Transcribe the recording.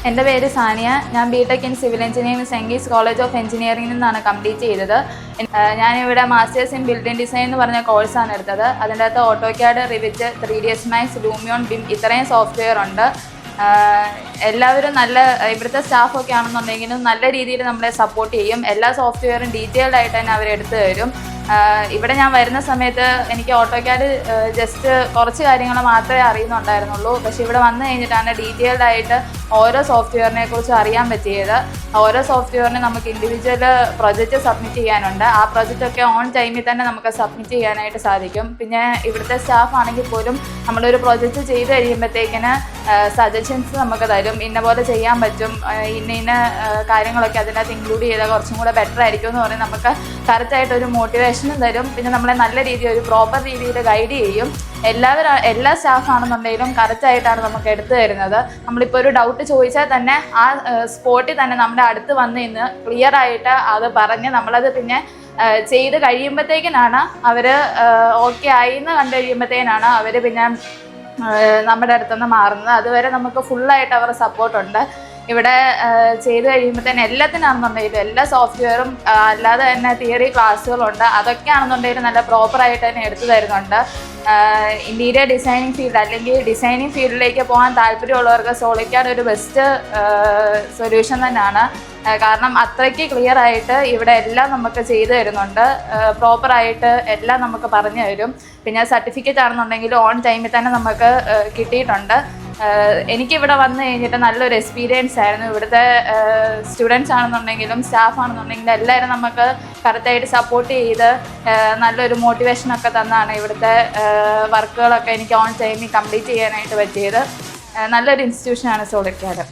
എൻ്റെ പേര് സാനിയ. ഞാൻ BTech in civil engineering saint ഗീസ് കോളേജ് ഓഫ് എഞ്ചിനീയറിംഗിൽ നിന്നാണ് കംപ്ലീറ്റ് ചെയ്തത്. ഞാനിവിടെ മാസ്റ്റേഴ്സ് ഇൻ ബിൽഡിംഗ് ഡിസൈൻ എന്ന് പറഞ്ഞ കോഴ്സാണ് എടുത്തത്. അതിൻ്റെ അകത്ത് AutoCAD, Revit, 3ds Max, Lumion, BIM ഇത്രയും സോഫ്റ്റ്വെയർ ഉണ്ട്. എല്ലാവരും ഇവിടുത്തെ സ്റ്റാഫൊക്കെ ആണെന്നുണ്ടെങ്കിലും നല്ല രീതിയിൽ നമ്മളെ സപ്പോർട്ട് ചെയ്യും. എല്ലാ സോഫ്റ്റ്വെയറും ഡീറ്റെയിൽഡ് ആയിട്ട് തന്നെ അവരെടുത്ത് തരും. ഇവിടെ ഞാൻ വരുന്ന സമയത്ത് എനിക്ക് ഓട്ടോക്യാഡ് ജസ്റ്റ് കുറച്ച് കാര്യങ്ങൾ മാത്രമേ അറിയുന്നുണ്ടായിരുന്നുള്ളൂ. പക്ഷേ ഇവിടെ വന്നു കഴിഞ്ഞിട്ടാണ് ഡീറ്റെയിൽഡ് ആയിട്ട് ഓരോ സോഫ്റ്റ്വെയറിനെ കുറിച്ച് അറിയാൻ പറ്റിയത്. ഓരോ സോഫ്റ്റ്വെയറിന് നമുക്ക് ഇൻഡിവിജ്വൽ പ്രൊജക്റ്റ് സബ്മിറ്റ് ചെയ്യാനുണ്ട്. ആ പ്രൊജക്റ്റൊക്കെ ഓൺ ടൈമിൽ തന്നെ നമുക്ക് സബ്മിറ്റ് ചെയ്യാനായിട്ട് സാധിക്കും. പിന്നെ ഇവിടുത്തെ സ്റ്റാഫ് ആണെങ്കിൽ പോലും നമ്മളൊരു പ്രൊജക്റ്റ് ചെയ്ത് കഴിയുമ്പോഴത്തേക്കിന് സജഷൻസ് നമുക്ക് തരും. ഇന്ന പോലെ ചെയ്യാൻ പറ്റും, ഇന്ന കാര്യങ്ങളൊക്കെ അതിനകത്ത് ഇൻക്ലൂഡ് ചെയ്താൽ കുറച്ചും കൂടെ ബെറ്റർ ആയിരിക്കും എന്ന് പറഞ്ഞ് നമുക്ക് കറക്റ്റായിട്ടൊരു മോട്ടിവേഷനും തരും. പിന്നെ നമ്മളെ നല്ല രീതിയിൽ ഒരു പ്രോപ്പർ രീതിയിൽ ഗൈഡ് ചെയ്യും. എല്ലാ സ്റ്റാഫാണെന്നുണ്ടെങ്കിലും കറക്റ്റായിട്ടാണ് നമുക്ക് എടുത്തു തരുന്നത്. നമ്മളിപ്പോൾ ഒരു ഡൗട്ട് ചോദിച്ചാൽ തന്നെ ആ സ്പോട്ടിൽ തന്നെ നമ്മുടെ അടുത്ത് വന്ന് ഇന്ന് ക്ലിയർ ആയിട്ട് അത് പറഞ്ഞ് നമ്മളത് പിന്നെ ചെയ്ത് കഴിയുമ്പോഴത്തേക്കിനാണ് അവർ ഓക്കെ ആയി എന്ന് കണ്ടു കഴിയുമ്പോഴത്തേനാണ് അവർ പിന്നെ നമ്മുടെ അടുത്തുനിന്ന് മാറുന്നത്. അതുവരെ നമുക്ക് ഫുള്ളായിട്ട് അവരുടെ സപ്പോർട്ടുണ്ട്. ഇവിടെ ചെയ്ത് കഴിയുമ്പോൾ തന്നെ എല്ലാത്തിനാണെന്നുണ്ടെങ്കിലും എല്ലാ സോഫ്റ്റ്വെയറും അല്ലാതെ തന്നെ തിയറി ക്ലാസ്സുകളുണ്ട്. അതൊക്കെ ആണെന്നുണ്ടെങ്കിലും നല്ല പ്രോപ്പറായിട്ട് തന്നെ എടുത്തു തരുന്നുണ്ട്. ഇൻറ്റീരിയർ ഡിസൈനിങ് ഫീൽഡ് അല്ലെങ്കിൽ ഡിസൈനിങ് ഫീൽഡിലേക്ക് പോകാൻ താല്പര്യമുള്ളവർക്ക് സോളിക്യാഡ് ഒരു ബെസ്റ്റ് സൊല്യൂഷൻ തന്നെയാണ്. കാരണം അത്രയ്ക്ക് ക്ലിയർ ആയിട്ട് ഇവിടെ എല്ലാം നമുക്ക് ചെയ്തു തരുന്നുണ്ട്. പ്രോപ്പറായിട്ട് എല്ലാം നമുക്ക് പറഞ്ഞു തരും. പിന്നെ സർട്ടിഫിക്കറ്റ് ആണെന്നുണ്ടെങ്കിൽ ഓൺ ടൈമിൽ തന്നെ നമുക്ക് കിട്ടിയിട്ടുണ്ട്. എനിക്കിവിടെ വന്നു കഴിഞ്ഞിട്ട് നല്ലൊരു എക്സ്പീരിയൻസ് ആയിരുന്നു. ഇവിടുത്തെ സ്റ്റുഡൻസ് ആണെന്നുണ്ടെങ്കിലും സ്റ്റാഫ് ആണെന്നുണ്ടെങ്കിലും എല്ലാവരും നമുക്ക് കറക്റ്റായിട്ട് സപ്പോർട്ട് ചെയ്ത് നല്ലൊരു മോട്ടിവേഷനൊക്കെ തന്നാണ് ഇവിടുത്തെ വർക്കുകളൊക്കെ എനിക്ക് ഓൺ ടൈമിൽ കംപ്ലീറ്റ് ചെയ്യാനായിട്ട് പറ്റിയത്. നല്ലൊരു ഇൻസ്റ്റിറ്റ്യൂഷനാണ് സോളിക്യാഡ്.